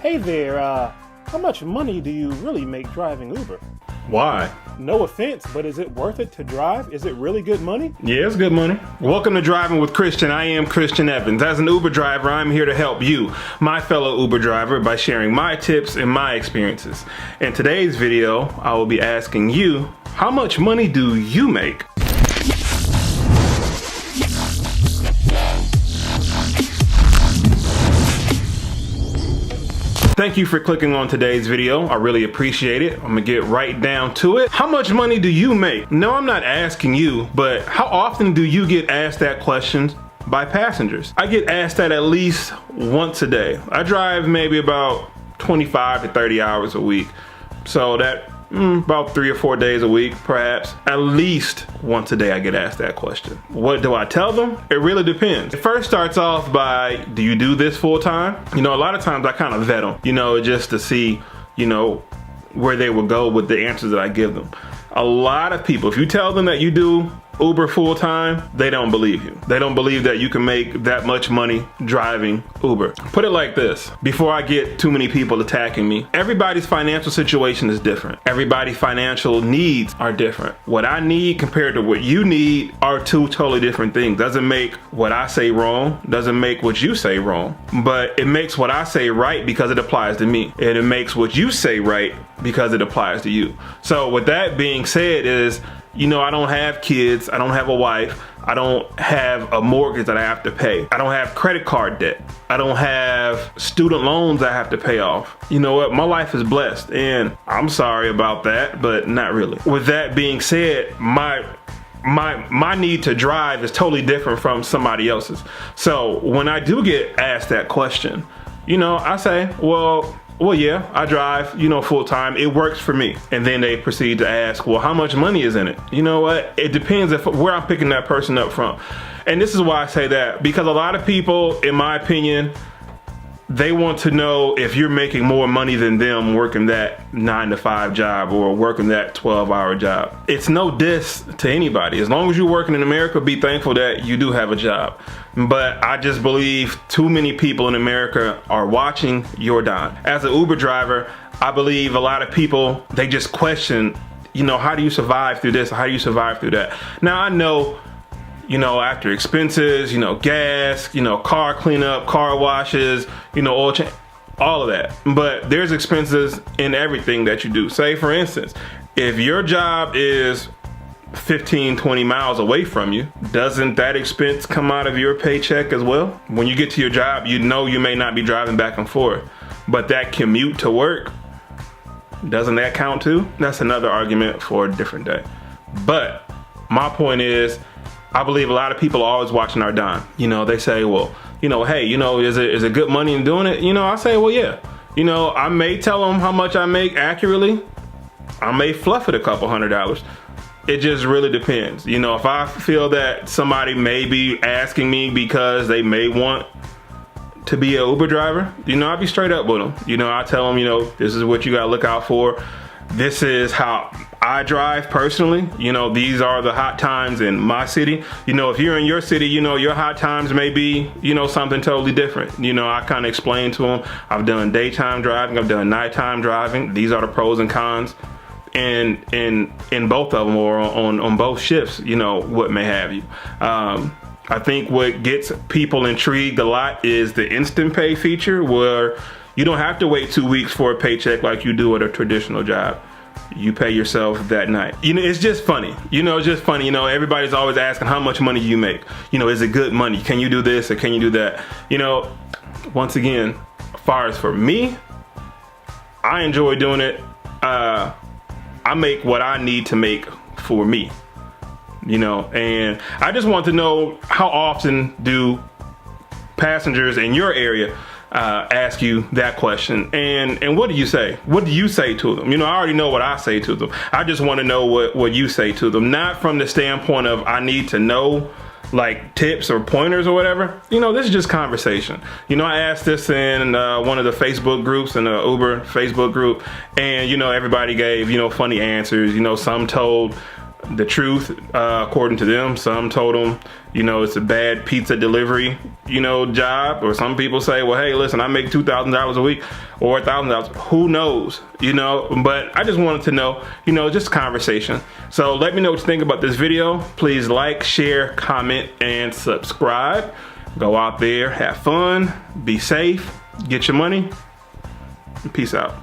Hey there, how much money do you really make driving Uber? Why? No offense, but is it worth it to drive? Is it really good money? Yeah, it's good money. Welcome to Driving with Christian. I am Christian Evans. As an Uber driver, I'm here to help you, my fellow Uber driver, by sharing my tips and my experiences. In today's video, I will be asking you, how much money do you make? Thank you for clicking on today's video. I really appreciate it. I'm gonna get right down to it. How much money do you make? No, I'm not asking you, but how often do you get asked that question by passengers? I get asked that at least once a day. I drive maybe about 25 to 30 hours a week. So that about 3 or 4 days a week, perhaps. At least once a day I get asked that question. What do I tell them? It really depends. It first starts off by, do you do this full time? You know, a lot of times I kind of vet them, just to see, where they will go with the answers that I give them. A lot of people, if you tell them that you do Uber full time, they don't believe you. They don't believe that you can make that much money driving Uber. Put it like this, before I get too many people attacking me, everybody's financial situation is different. Everybody's financial needs are different. What I need compared to what you need are two totally different things. Doesn't make what I say wrong, doesn't make what you say wrong, but it makes what I say right because it applies to me. And it makes what you say right because it applies to you. So with that being said is, I don't have kids, I don't have a wife, I don't have a mortgage that I have to pay. I don't have credit card debt. I don't have student loans I have to pay off. You know what? My life is blessed, and I'm sorry about that, but not really. With that being said, my need to drive is totally different from somebody else's. So when I do get asked that question, I say, well, yeah, I drive, full time. It works for me. And then they proceed to ask, well, how much money is in it? You know what? It depends where I'm picking that person up from. And this is why I say that, because a lot of people, in my opinion, they want to know if you're making more money than them working that 9-to-5 job or working that 12-hour job. It's no diss to anybody. As long as you're working in America, be thankful that you do have a job. But I just believe too many people in America are watching your dime. As an Uber driver, I believe a lot of people, they just question, how do you survive through this? How do you survive through that? Now I know, after expenses, gas, car cleanup, car washes, oil change, all of that. But there's expenses in everything that you do. Say for instance, if your job is 15-20 miles away from you, doesn't that expense come out of your paycheck as well? When you get to your job, you may not be driving back and forth, but that commute to work, doesn't that count too? That's another argument for a different day. But my point is, I believe a lot of people are always watching our dime. They say, well, hey, is it good money in doing it? I say, well, yeah. I may tell them how much I make accurately. I may fluff it a couple $100. It just really depends. If I feel that somebody may be asking me because they may want to be an Uber driver, I'll be straight up with them. I tell them, this is what you gotta look out for. This is how I drive personally. These are the hot times in my city. If you're in your city, your hot times may be, something totally different. I kind of explain to them, I've done daytime driving, I've done nighttime driving. These are the pros and cons. And in both of them, or on both shifts, what may have you. I think what gets people intrigued a lot is the instant pay feature, where you don't have to wait 2 weeks for a paycheck like you do at a traditional job. You pay yourself that night. It's just funny. It's just funny. Everybody's always asking how much money you make. Is it good money? Can you do this or can you do that? Once again, as far as for me, I enjoy doing it. I make what I need to make for me, and I just want to know, how often do passengers in your area ask you that question, and what do you say? What do you say to them? I already know what I say to them. I just want to know what you say to them, not from the standpoint of I need to know like tips or pointers or whatever. This is just conversation. I asked this in one of the Facebook groups, in the Uber Facebook group, and everybody gave funny answers. Some told the truth according to them. Some told them, you know, it's a bad pizza delivery, you know, job. Or some people say, well, hey, listen, I make $2,000 a week or $1,000. Who knows, you know? But I just wanted to know, you know, just conversation. So let me know what you think about this video. Please like, share, comment, and subscribe. Go out there, have fun, be safe, get your money, and peace out.